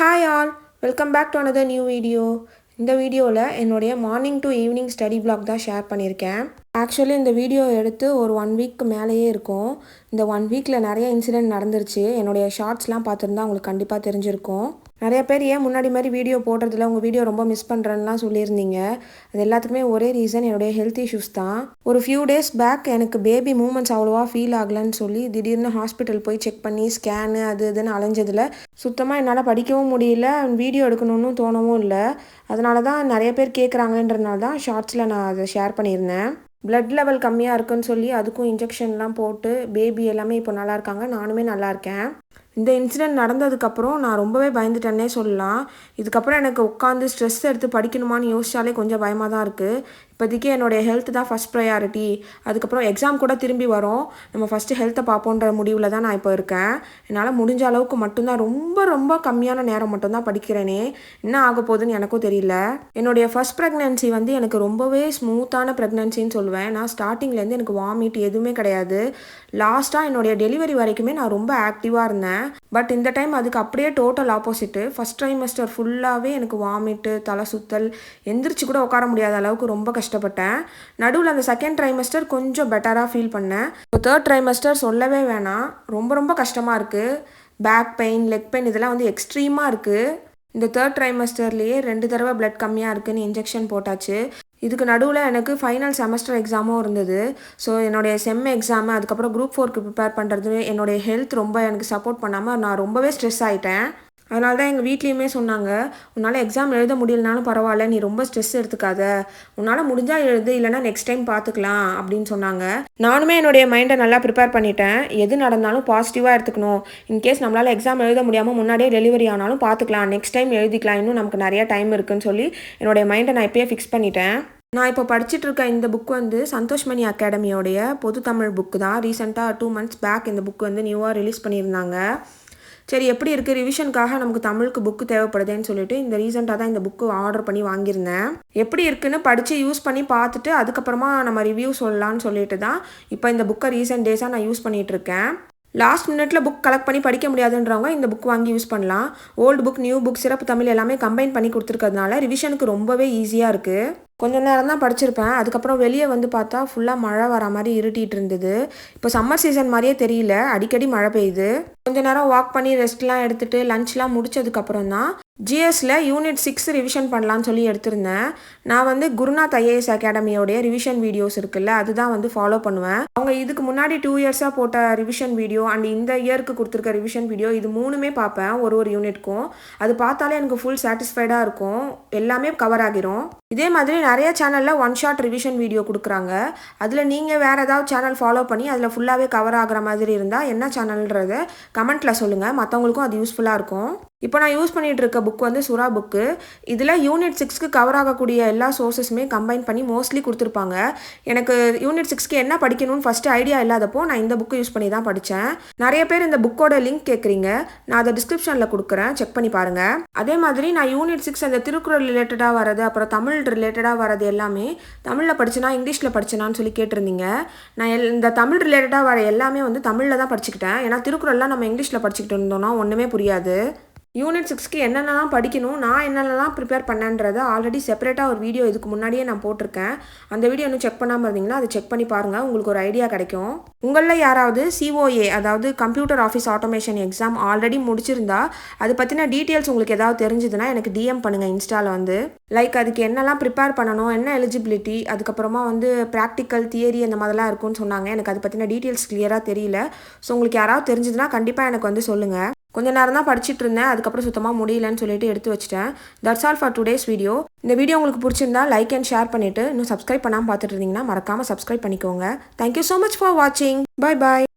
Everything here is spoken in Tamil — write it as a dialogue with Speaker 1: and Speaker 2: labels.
Speaker 1: Hi all, welcome back to another new video. இந்த வீடியோவில் என்னுடைய morning to evening study blog தான் ஷேர் பண்ணியிருக்கேன். ஆக்சுவலி இந்த வீடியோ எடுத்து ஒரு 1 வீக் மேலேயே இருக்கும். இந்த 1 வீக்கில் நிறைய இன்சிடென்ட் நடந்துருச்சு. என்னுடைய ஷார்ட்ஸ்லாம் பார்த்துருந்தா உங்களுக்கு கண்டிப்பாக தெரிஞ்சிருக்கும். நிறைய பேர் ஏன் முன்னாடி மாதிரி வீடியோ போடுறதில்ல, உங்கள் வீடியோ ரொம்ப மிஸ் பண்ணுறேன்னுலாம் சொல்லியிருந்தீங்க. அது எல்லாத்துக்குமே ஒரே ரீசன் என்னுடைய ஹெல்த் இஷ்யூஸ் தான். ஒரு ஃபியூ டேஸ் பேக் எனக்கு பேபி மூமெண்ட்ஸ் அவ்வளோவா ஃபீல் ஆகலைன்னு சொல்லி திடீர்னு ஹாஸ்பிட்டல் போய் செக் பண்ணி ஸ்கேனு அது இதுன்னு அலைஞ்சதில் சுத்தமாக என்னால் படிக்கவும் முடியல, வீடியோ எடுக்கணும்னு தோணவும் இல்லை. அதனால தான் நிறைய பேர் கேட்குறாங்கன்றதுனால தான் ஷார்ட்ஸில் நான் அதை ஷேர் பண்ணியிருந்தேன். பிளட் லெவல் கம்மியாக இருக்குன்னு சொல்லி அதுக்கும் இன்ஜெக்ஷன்லாம் போட்டு பேபி எல்லாமே இப்போ நல்லா இருக்காங்க, நானுமே நல்லா இருக்கேன். இந்த இன்சிடெண்ட் நடந்ததுக்கப்புறம் நான் ரொம்பவே பயந்துட்டேன்னே சொல்லலாம். இதுக்கப்புறம் எனக்கு உட்காந்து ஸ்ட்ரெஸ் எடுத்து படிக்கணுமான்னு யோசிச்சாலே கொஞ்சம் பயமாக தான் இருக்குது. இப்போதைக்கு என்னுடைய ஹெல்த் தான் ஃபஸ்ட் ப்ரையாரிட்டி. அதுக்கப்புறம் எக்ஸாம் கூட திரும்பி வரும், நம்ம ஃபஸ்ட்டு ஹெல்த்தை பார்ப்போன்ற முடிவில் தான் நான் இப்போ இருக்கேன். என்னால் முடிஞ்ச அளவுக்கு மட்டும்தான் ரொம்ப ரொம்ப கம்மியான நேரம் மட்டும்தான் படிக்கிறேனே. என்ன ஆக போகுதுன்னு எனக்கும் தெரியல. என்னுடைய ஃபஸ்ட் ப்ரெக்னென்சி வந்து எனக்கு ரொம்பவே ஸ்மூத்தான ப்ரெக்னென்சின்னு சொல்லுவேன். நான் ஸ்டார்டிங்லேருந்து எனக்கு வாமிட் எதுவுமே கிடையாது. லாஸ்ட்டாக என்னுடைய டெலிவரி வரைக்குமே நான் ரொம்ப ஆக்டிவாக இருந்தேன். பட் இந்த டைம் அதுக்கு அப்படியே டோட்டல் ஆப்போசிட்டு. ஃபஸ்ட் ட்ரைமஸ்டர் ஃபுல்லாகவே எனக்கு வாமிட்டு, தலை சுத்தல், எந்திரிச்சு கூட உட்கார முடியாத அளவுக்கு ரொம்ப கஷ்டப்பட்டேன். நடுவில் அந்த செகண்ட் ட்ரைமஸ்டர் கொஞ்சம் பெட்டராக ஃபீல் பண்ணேன். இப்போ தேர்ட் ட்ரைமஸ்டர் சொல்லவே வேணாம், ரொம்ப ரொம்ப கஷ்டமாக இருக்குது. பேக் பெயின், லெக் பெயின் இதெல்லாம் வந்து எக்ஸ்ட்ரீமாக இருக்குது. இந்த தேர்ட் ட்ரைமஸ்டர்லேயே 2 தடவை பிளட் கம்மியாக இருக்குதுன்னு இன்ஜெக்ஷன் போட்டாச்சு. இதுக்கு நடுவில் எனக்கு ஃபைனல் செமஸ்டர் எக்ஸாமும் இருந்தது. ஸோ என்னுடைய செம் எக்ஸாமு, அதுக்கப்புறம் குரூப் 4க்கு ப்ரிப்பேர் பண்ணுறது, என்னுடைய ஹெல்த் ரொம்ப எனக்கு சப்போர்ட் பண்ணாமல் நான் ரொம்பவே ஸ்ட்ரெஸ் ஆகிட்டேன். அதனால தான் எங்கள் வீட்லேயுமே சொன்னாங்க, உன்னால் எக்ஸாம் எழுத முடியலனாலும் பரவாயில்ல, நீ ரொம்ப ஸ்ட்ரெஸ் எடுத்துக்காத, உன்னால் முடிஞ்சால் எழுது, இல்லைனா நெக்ஸ்ட் டைம் பார்த்துக்கலாம் அப்படின்னு சொன்னாங்க. நானுமே என்னுடைய மைண்டை நல்லா ப்ரிப்பேர் பண்ணிட்டேன். எது நடந்தாலும் பாசிட்டிவாக எடுத்துக்கணும். இன்கேஸ் நம்மளால் எக்ஸாம் எழுத முடியாமல் முன்னாடியே டெலிவரி ஆனாலும் பார்த்துக்கலாம், நெக்ஸ்ட் டைம் எழுதிக்கலாம், இன்னும் நமக்கு நிறையா டைம் இருக்குன்னு சொல்லி என்னுடைய மைண்டை நான் இப்போயே ஃபிக்ஸ் பண்ணிட்டேன். நான் இப்போ படிச்சுட்டு இருக்க இந்த புக் வந்து சந்தோஷ்மணி அகாடமியோடைய பொது தமிழ் புக்கு தான். ரீசெண்டாக 2 months பேக் இந்த புக் வந்து நியூவாக ரிலீஸ் பண்ணியிருந்தாங்க. சரி, எப்படி இருக்குது, ரிவிஷனுக்காக நமக்கு தமிழுக்கு புக்கு தேவைப்படுதுன்னு சொல்லிட்டு இந்த ரீசெண்டாக தான் இந்த புக்கு ஆர்டர் பண்ணி வாங்கியிருந்தேன். எப்படி இருக்குன்னு படித்து யூஸ் பண்ணி பார்த்துட்டு அதுக்கப்புறமா நம்ம ரிவ்யூ சொல்லலான்னு சொல்லிட்டு தான் இப்போ இந்த புக்கை ரீசெண்ட் டேஸாக நான் யூஸ் பண்ணிகிட்ருக்கேன். லாஸ்ட் மினிட்ல புக் கலெக்ட் பண்ணி படிக்க முடியாதுன்றவங்க இந்த புக் வாங்கி யூஸ் பண்ணலாம். ஓல்டு புக், நியூ புக், சிறப்பு தமிழ் எல்லாமே கம்பைன் பண்ணி கொடுத்துருக்கிறதுனால ரிவிஷனுக்கு ரொம்பவே ஈஸியாக இருக்குது. கொஞ்சம் நேரம் தான் படிச்சிருப்பேன். அதுக்கப்புறம் வெளியே வந்து பார்த்தா ஃபுல்லாக மழை வர மாதிரி இருட்டிகிட்டு இருந்தது. இப்போ சம்மர் சீசன் மாதிரியே தெரியல, அடிக்கடி மழை பெய்யுது. கொஞ்சம் நேரம் வாக் பண்ணி ரெஸ்ட்லாம் எடுத்துகிட்டு லஞ்ச்லாம் முடிச்சதுக்கப்புறம் தான் ஜிஎஸ்ல யூனிட் 6 ரிவிஷன் பண்ணலான்னு சொல்லி எடுத்திருந்தேன். நான் வந்து குருநாத் ஐஏஎஸ் அகாடமியோடைய ரிவிஷன் வீடியோஸ் இருக்குல்ல, அதுதான் வந்து ஃபாலோ பண்ணுவேன். அவங்க இதுக்கு முன்னாடி 2 இயர்ஸாக போட்ட ரிவிஷன் வீடியோ அண்ட் இந்த இயருக்கு கொடுத்துருக்க ரிவிஷன் வீடியோ, இது 3மே பார்ப்பேன் ஒரு யூனிட்க்கும். அது பார்த்தாலே எனக்கு ஃபுல் சாட்டிஸ்ஃபைடாக இருக்கும், எல்லாமே கவர் ஆகிரும். இதே மாதிரி நிறைய சேனலில் 1 ஷாட் ரிவிஷன் வீடியோ கொடுக்குறாங்க. அதில் நீங்கள் வேறு ஏதாவது சேனல் ஃபாலோ பண்ணி அதில் ஃபுல்லாகவே கவர் ஆகிற மாதிரி இருந்தால் என்ன சேனல்ன்றத கமெண்ட்டில் சொல்லுங்கள், மற்றவங்களுக்கும் அது யூஸ்ஃபுல்லாக இருக்கும். இப்போ நான் யூஸ் பண்ணிகிட்டு இருக்க புக் வந்து சுறா புக்கு. இதில் யூனிட் 6க்கு கவர் ஆகக்கூடிய எல்லா சோர்ஸஸுமே கம்பைன் பண்ணி மோஸ்ட்லி கொடுத்துருப்பாங்க. எனக்கு யூனிட் 6க்கு என்ன படிக்கணும்னு ஃபஸ்ட்டு ஐடியா இல்லாதப்போ நான் இந்த புக்கு யூஸ் பண்ணி தான் படித்தேன். நிறைய பேர் இந்த புக்கோட லிங்க் கேட்குறீங்க, நான் அதை டிஸ்கிரிப்ஷனில் கொடுக்குறேன், செக் பண்ணி பாருங்கள். அதே மாதிரி நான் யூனிட் 6 அந்த திருக்குறள் ரிலேட்டடாக வரது, அப்புறம் தமிழ் ரிலேட்டடாக வரது எல்லாமே தமிழில் படிச்சேனா இங்கிலீஷில் படிச்சேனான்னு சொல்லி கேட்டிருந்தீங்க. நான் இந்த தமிழ் ரிலேட்டடாக வர எல்லாமே வந்து தமிழில் தான் படிச்சுக்கிட்டேன். ஏன்னா திருக்குறள்லாம் நம்ம இங்கிலீஷில் படிச்சுக்கிட்டு இருந்தோம்னா ஒன்றுமே புரியாது. யூனிட் 6க்கு என்னென்னலாம் படிக்கணும், நான் என்னென்னலாம் ப்ரிப்பேர் பண்ணேன்றதை ஆல்ரெடி செப்பரேட்டாக ஒரு வீடியோ இதுக்கு முன்னாடியே நான் போட்டிருக்கேன். அந்த வீடியோ இன்னும் செக் பண்ணாமல் இருந்தீங்கன்னா அதை செக் பண்ணி பாருங்கள், உங்களுக்கு ஒரு ஐடியா கிடைக்கும். உங்களில் யாராவது COA அதாவது computer office automation exam already முடிச்சிருந்தா அது பற்றின டீட்டெயில்ஸ் உங்களுக்கு ஏதாவது தெரிஞ்சுதுன்னா எனக்கு DM பண்ணுங்கள் இன்ஸ்டாவில் வந்து. லைக் அதுக்கு என்னெல்லாம் ப்ரிப்பேர் பண்ணணும், என்ன எலிஜிபிலிட்டி, அதுக்கப்புறமா வந்து ப்ராக்டிக்கல், தியரி அந்த மாதிரிலாம் இருக்கும்னு சொன்னாங்க. எனக்கு அதை பற்றின டீட்டெயில்ஸ் கிளியராக தெரியல. ஸோ உங்களுக்கு யாராவது தெரிஞ்சதுன்னா கண்டிப்பாக எனக்கு வந்து சொல்லுங்கள். கொஞ்சம் நேரம் தான் படிச்சுட்டு இருந்தேன், அதுக்கப்புறம் சுத்தமாக முடியலன்னு சொல்லிட்டு எடுத்து வச்சிட்டேன். That's all for today's video. இந்த வீடியோ உங்களுக்கு பிடிச்சிருந்தா லைக் அண்ட் ஷேர் பண்ணிவிட்டு இன்னும் சப்ஸ்கிரைப் பண்ணாமல் பார்த்துட்டு இருந்தீங்கன்னா மறக்காமல் சப்ஸ்கிரைப் பண்ணிக்கோங்க. தேங்க்யூ ஸோ மச் ஃபார் வாட்சிங். Bye bye.